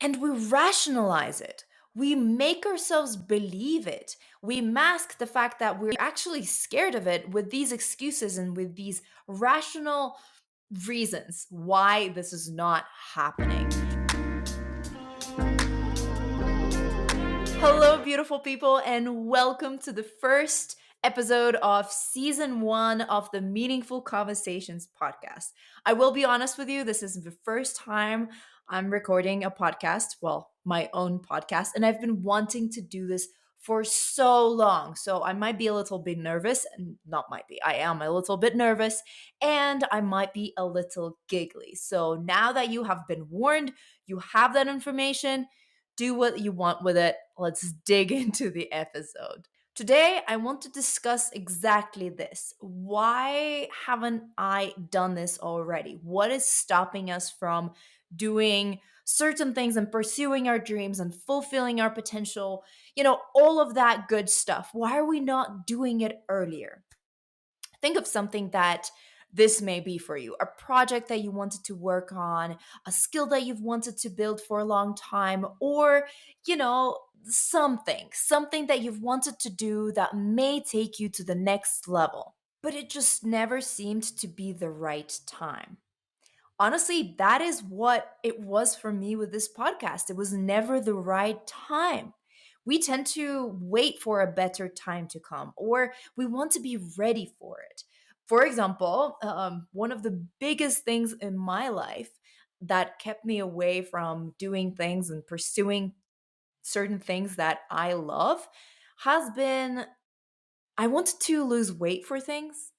and we rationalize it. We make ourselves believe it. We mask the fact that we're actually scared of it with these excuses and with these rational reasons why this is not happening. Hello, beautiful people, and welcome to the first episode of season one of the Meaningful Conversations podcast. I will be honest with you, this is the first time I'm recording a podcast, well, my own podcast, and I've been wanting to do this for so long. So I might be a little bit nervous, and not might be, I am a little bit nervous, and I might be a little giggly. So now that you have been warned, you have that information, do what you want with it. Let's dig into the episode. Today, I want to discuss exactly this. Why haven't I done this already? What is stopping us from doing certain things and pursuing our dreams and fulfilling our potential? All of that good stuff. Why are we not doing it earlier? Think of something that this may be for you, a project that you wanted to work on, a skill that you've wanted to build for a long time, or, something that you've wanted to do that may take you to the next level. But it just never seemed to be the right time. Honestly, that is what it was for me with this podcast. It was never the right time. We tend to wait for a better time to come, or we want to be ready for it. For example, one of the biggest things in my life that kept me away from doing things and pursuing certain things that I love has been I wanted to lose weight for things.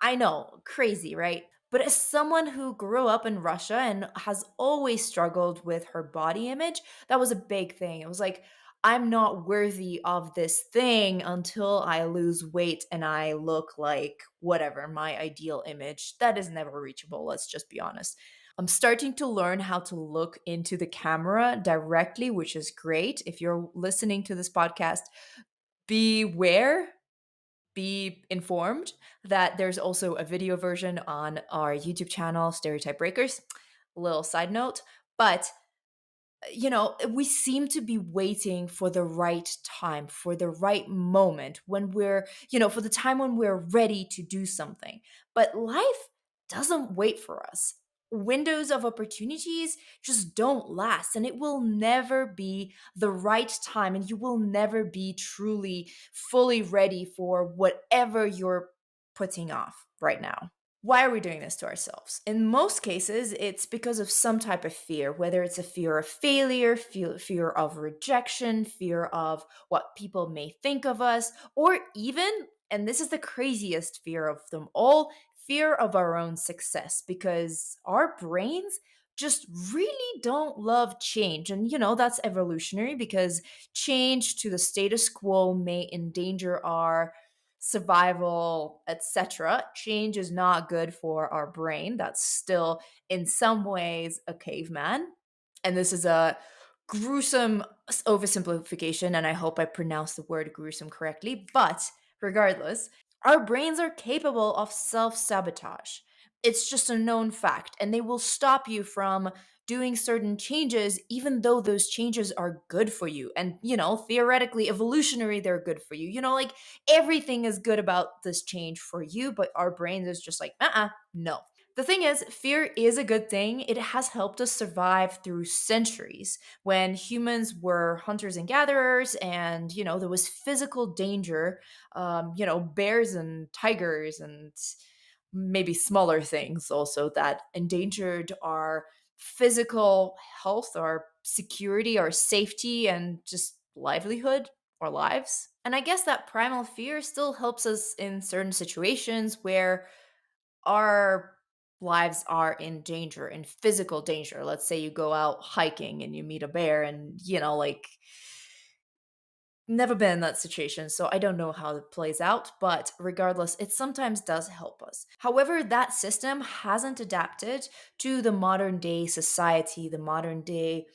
I know, crazy, right? But as someone who grew up in Russia and has always struggled with her body image, that was a big thing. It was like, I'm not worthy of this thing until I lose weight and I look like whatever, my ideal image. That is never reachable, let's just be honest. I'm starting to learn how to look into the camera directly, which is great. If you're listening to this podcast, beware, be informed that there's also a video version on our YouTube channel, Stereotype Breakers. Little side note. But, we seem to be waiting for the right time, for the right moment when for the time when we're ready to do something. But life doesn't wait for us. Windows of opportunities just don't last, and it will never be the right time, and you will never be truly fully ready for whatever you're putting off right now. Why are we doing this to ourselves? In most cases, it's because of some type of fear, whether it's a fear of failure, fear of rejection, fear of what people may think of us, or even, and this is the craziest fear of them all, fear of our own success, because our brains just really don't love change. And, that's evolutionary because change to the status quo may endanger our survival, etc. Change is not good for our brain. That's still, in some ways, a caveman. And this is a gruesome oversimplification, and I hope I pronounced the word gruesome correctly. But regardless, our brains are capable of self sabotage. It's just a known fact, and they will stop you from doing certain changes, even though those changes are good for you. And, theoretically, evolutionary, they're good for you. Like everything is good about this change for you, but our brains is just like, no. The thing is, fear is a good thing. It has helped us survive through centuries when humans were hunters and gatherers, and, there was physical danger, bears and tigers and maybe smaller things also that endangered our physical health, our security, our safety, and just livelihood or lives. And I guess that primal fear still helps us in certain situations where our lives are in danger, in physical danger. Let's say you go out hiking and you meet a bear, and, never been in that situation, so I don't know how it plays out, but regardless, it sometimes does help us. However, that system hasn't adapted to the modern day society, the modern day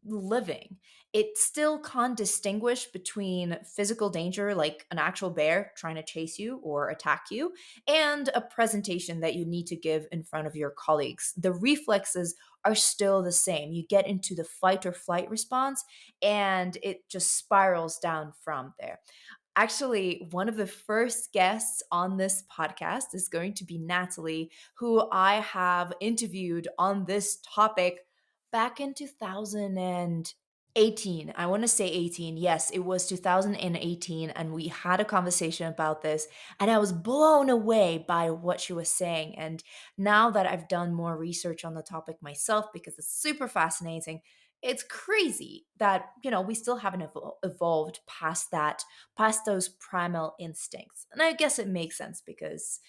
living. It still can't distinguish between physical danger, like an actual bear trying to chase you or attack you, and a presentation that you need to give in front of your colleagues. The reflexes are still the same. You get into the fight or flight response, and it just spirals down from there. Actually, one of the first guests on this podcast is going to be Natalie, who I have interviewed on this topic back in 2018. I want to say 18. Yes, it was 2018. And we had a conversation about this. And I was blown away by what she was saying. And now that I've done more research on the topic myself, because it's super fascinating, it's crazy that, we still haven't evolved past that, past those primal instincts. And I guess it makes sense because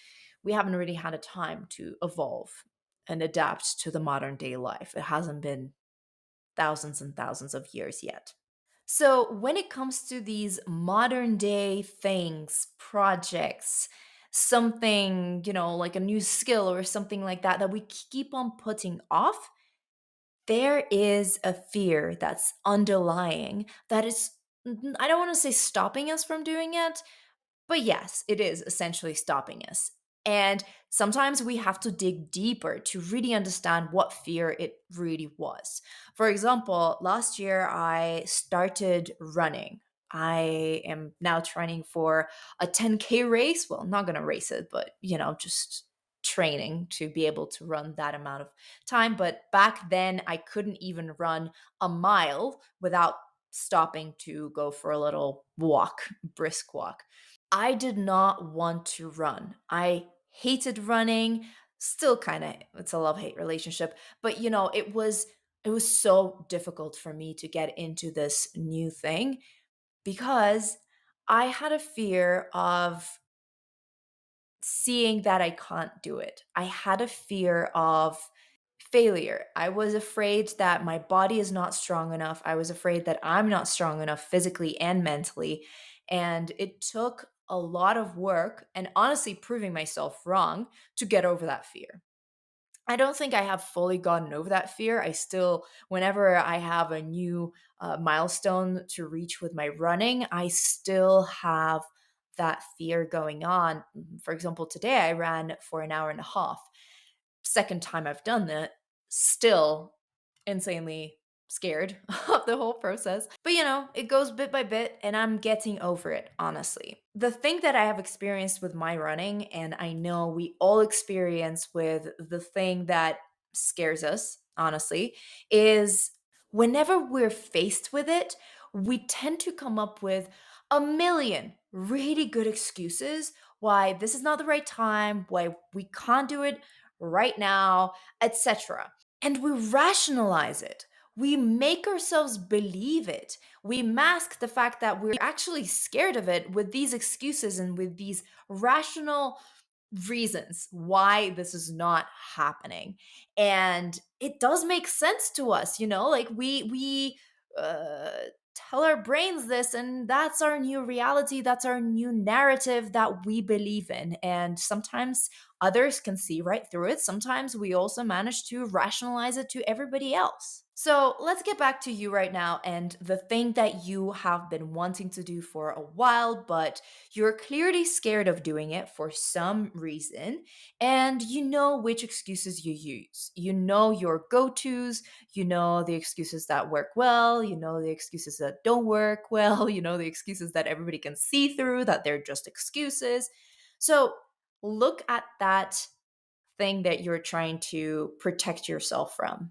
we haven't really had a time to evolve and adapt to the modern day life. It hasn't been thousands and thousands of years yet. So, when it comes to these modern day things, projects, something, like a new skill or something like that, that we keep on putting off, there is a fear that's underlying that is, I don't want to say stopping us from doing it, but yes, it is essentially stopping us. And sometimes we have to dig deeper to really understand what fear it really was. For example, last year I started running. I am now training for a 10K race. Well, not going to race it, but just training to be able to run that amount of time. But back then, I couldn't even run a mile without stopping to go for a little walk, brisk walk. I did not want to run. I hated running. Still kind of it's a love-hate relationship, but it was so difficult for me to get into this new thing because I had a fear of seeing that I can't do it. I had a fear of failure. I was afraid that my body is not strong enough. I was afraid that I'm not strong enough physically and mentally. And it took a lot of work and honestly proving myself wrong to get over that fear. I don't think I have fully gotten over that fear. I still, whenever I have a new milestone to reach with my running, I still have that fear going on. For example, today I ran for an hour and a half. Second time I've done that, still insanely scared of the whole process. But it goes bit by bit and I'm getting over it, honestly. The thing that I have experienced with my running, and I know we all experience with the thing that scares us, honestly, is whenever we're faced with it, we tend to come up with a million really good excuses why this is not the right time, why we can't do it right now, etc. And we rationalize it. We make ourselves believe it. We mask the fact that we're actually scared of it with these excuses and with these rational reasons why this is not happening. And it does make sense to us, like we uh tell our brains this, and that's our new reality, that's our new narrative that we believe in. And sometimes others can see right through it. Sometimes we also manage to rationalize it to everybody else. So let's get back to you right now and the thing that you have been wanting to do for a while, but you're clearly scared of doing it for some reason, and you know which excuses you use. You know your go tos, you know the excuses that work well, you know the excuses that don't work well, you know the excuses that everybody can see through, that they're just excuses. So look at that thing that you're trying to protect yourself from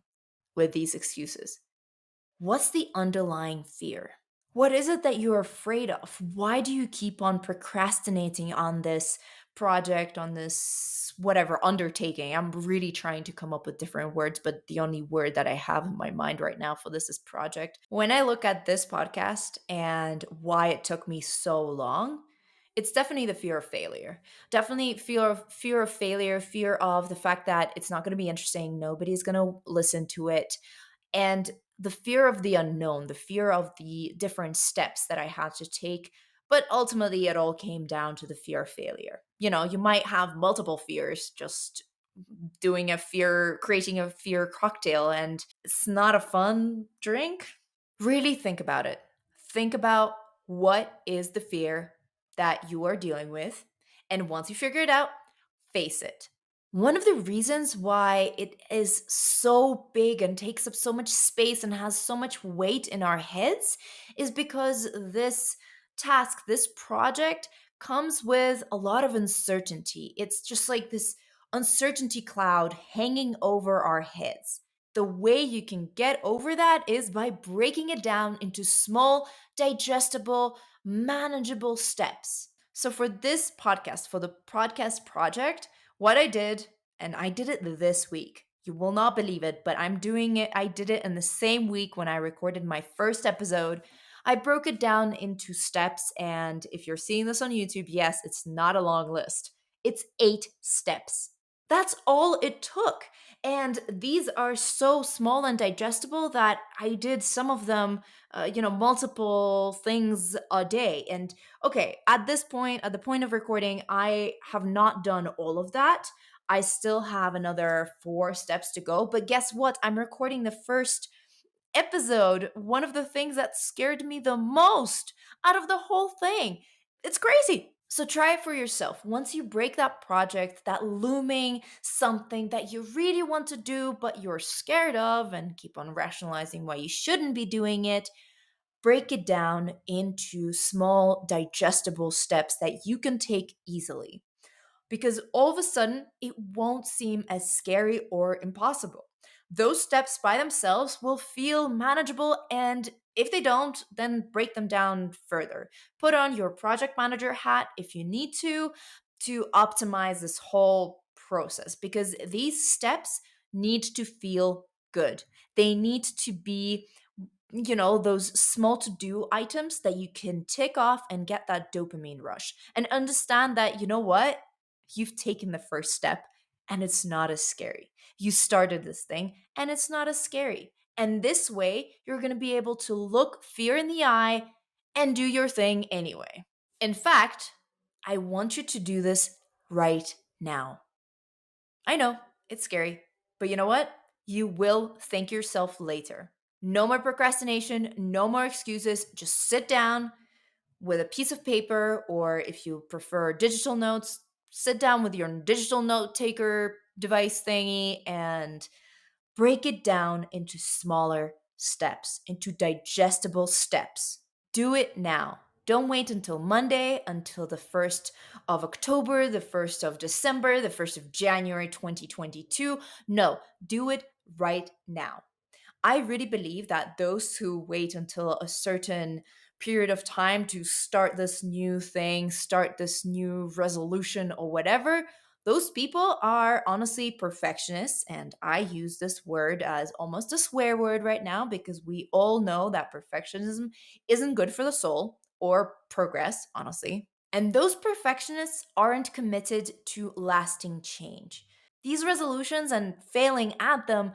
with these excuses. What's the underlying fear? What is it that you're afraid of? Why do you keep on procrastinating on this project, on this whatever undertaking? I'm really trying to come up with different words, but the only word that I have in my mind right now for this is project. When I look at this podcast and why it took me so long, it's definitely the fear of failure. Definitely fear of failure, fear of the fact that it's not going to be interesting, nobody's going to listen to it, and the fear of the unknown, the fear of the different steps that I had to take. But ultimately, it all came down to the fear of failure. You might have multiple fears, just creating a fear cocktail, and it's not a fun drink. Really think about it. Think about what is the fear that you are dealing with. And once you figure it out, face it. One of the reasons why it is so big and takes up so much space and has so much weight in our heads is because this task, this project, comes with a lot of uncertainty. It's just like this uncertainty cloud hanging over our heads. The way you can get over that is by breaking it down into small, digestible, manageable steps. So, for this podcast, for the podcast project, what I did, and I did it this week. You will not believe it, but I'm doing it. I did it in the same week when I recorded my first episode. I broke it down into steps, and if you're seeing this on YouTube, yes, it's not a long list. It's 8 steps. That's all it took. And these are so small and digestible that I did some of them, multiple things a day. And okay, at this point, at the point of recording, I have not done all of that. I still have another 4 steps to go. But guess what? I'm recording the first episode. One of the things that scared me the most out of the whole thing. It's crazy. So try it for yourself. Once you break that project, that looming something that you really want to do, but you're scared of and keep on rationalizing why you shouldn't be doing it, break it down into small, digestible steps that you can take easily, because all of a sudden it won't seem as scary or impossible. Those steps by themselves will feel manageable, and if they don't, then break them down further. Put on your project manager hat if you need to optimize this whole process, because these steps need to feel good. They need to be, those small to do items that you can tick off and get that dopamine rush and understand that, you know what? You've taken the first step and it's not as scary. You started this thing and it's not as scary. And this way, you're going to be able to look fear in the eye and do your thing anyway. In fact, I want you to do this right now. I know, it's scary, but you know what? You will thank yourself later. No more procrastination, no more excuses. Just sit down with a piece of paper, or if you prefer digital notes, sit down with your digital note taker device thingy and break it down into smaller steps, into digestible steps. Do it now. Don't wait until Monday, until the 1st of October, the 1st of December, the 1st of January 2022. No, do it right now. I really believe that those who wait until a certain period of time to start this new thing, start this new resolution or whatever, those people are honestly perfectionists. And I use this word as almost a swear word right now because we all know that perfectionism isn't good for the soul or progress, honestly. And those perfectionists aren't committed to lasting change. These resolutions and failing at them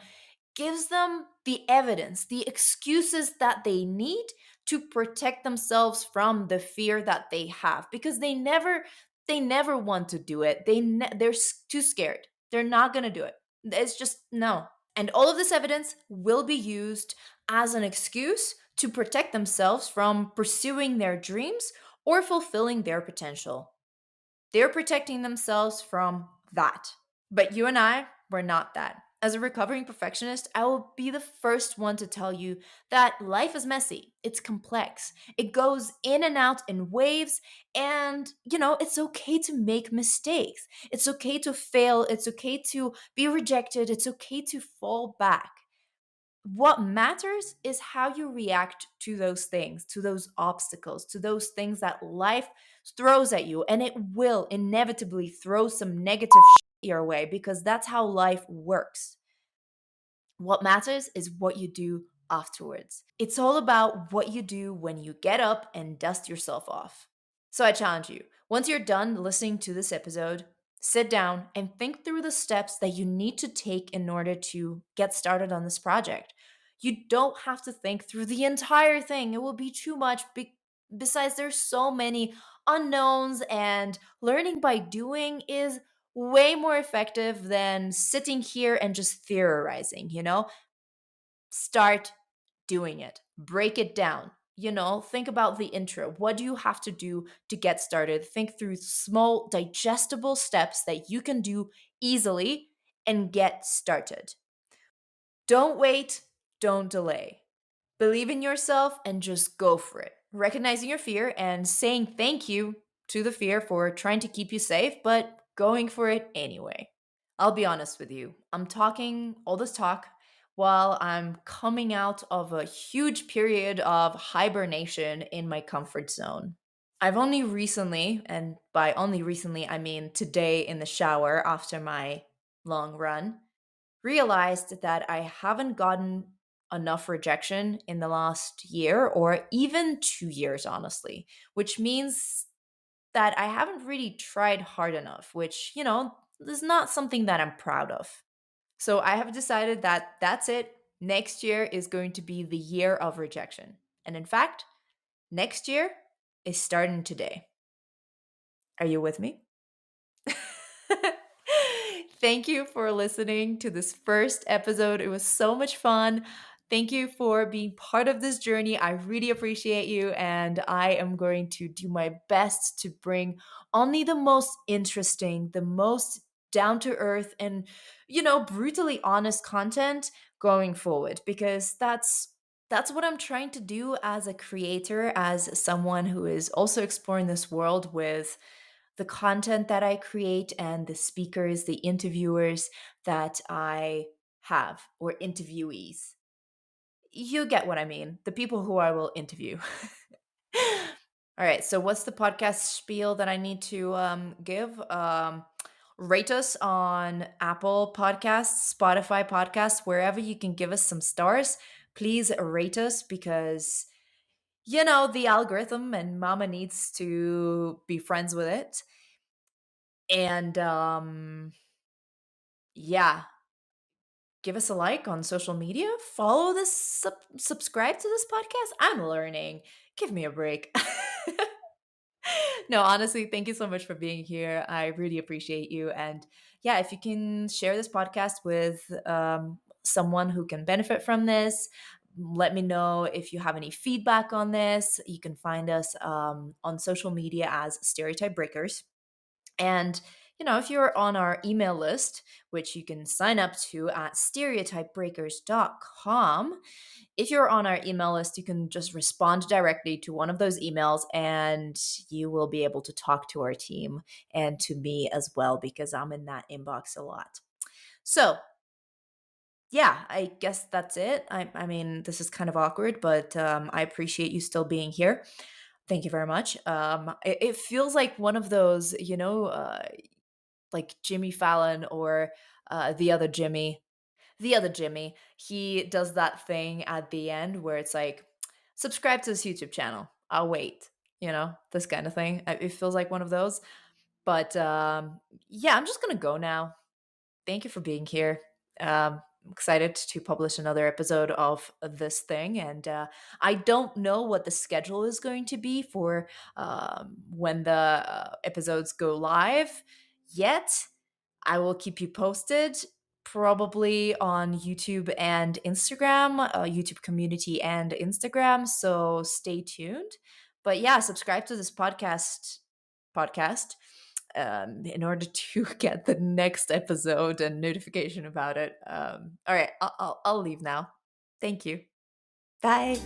gives them the evidence, the excuses that they need to protect themselves from the fear that they have, because they never want to do it. They're too scared. They're not going to do it. It's just no. And all of this evidence will be used as an excuse to protect themselves from pursuing their dreams or fulfilling their potential. They're protecting themselves from that. But you and I, we're not that. As a recovering perfectionist, I will be the first one to tell you that life is messy. It's complex. It goes in and out in waves. And, it's okay to make mistakes. It's okay to fail. It's okay to be rejected. It's okay to fall back. What matters is how you react to those things, to those obstacles, to those things that life throws at you. And it will inevitably throw some negative shit your way because that's how life works. What matters is what you do afterwards. It's all about what you do when you get up and dust yourself off. So I challenge you, once you're done listening to this episode, sit down and think through the steps that you need to take in order to get started on this project. You don't have to think through the entire thing, it will be too much. Besides, there's so many unknowns, and learning by doing is way more effective than sitting here and just theorizing. Start doing it, break it down. think about the intro. What do you have to do to get started? Think through small, digestible steps that you can do easily and get started. Don't wait, don't delay. Believe in yourself and just go for it. Recognizing your fear and saying thank you to the fear for trying to keep you safe, but going for it anyway. I'll be honest with you. I'm talking all this talk while I'm coming out of a huge period of hibernation in my comfort zone. I've only recently, and by only recently, I mean today in the shower after my long run, realized that I haven't gotten enough rejection in the last year or even 2 years, honestly, which means that I haven't really tried hard enough, which, is not something that I'm proud of. So I have decided that that's it. Next year is going to be the year of rejection. And in fact, next year is starting today. Are you with me? Thank you for listening to this first episode. It was so much fun. Thank you for being part of this journey. I really appreciate you, and I am going to do my best to bring only the most interesting, the most down to earth, and brutally honest content going forward, because that's what I'm trying to do as a creator, as someone who is also exploring this world with the content that I create and the speakers, the interviewers that I have, or interviewees. You get what I mean. The people who I will interview. All right. So, what's the podcast spiel that I need to give? Rate us on Apple Podcasts, Spotify Podcasts, wherever you can give us some stars. Please rate us because, the algorithm and Mama needs to be friends with it. And yeah, give us a like on social media. Follow this, subscribe to this podcast. I'm learning. Give me a break. No, honestly, thank you so much for being here. I really appreciate you. And yeah, if you can share this podcast with someone who can benefit from this, let me know if you have any feedback on this. You can find us on social media as Stereotype Breakers. And, if you're on our email list, which you can sign up to at stereotypebreakers.com, if you're on our email list, you can just respond directly to one of those emails and you will be able to talk to our team and to me as well, because I'm in that inbox a lot. So, yeah, I guess that's it. I mean, this is kind of awkward, but I appreciate you still being here. Thank you very much. It feels like one of those, like Jimmy Fallon or the other Jimmy. He does that thing at the end where it's like, subscribe to this YouTube channel. I'll wait. This kind of thing. It feels like one of those. But yeah, I'm just gonna go now. Thank you for being here. I'm excited to publish another episode of this thing. And I don't know what the schedule is going to be for when the episodes go live yet. I will keep you posted, probably on YouTube and Instagram, YouTube community and Instagram. So stay tuned. But yeah, subscribe to this podcast in order to get the next episode and notification about it. All right, I'll leave now. Thank you. Bye.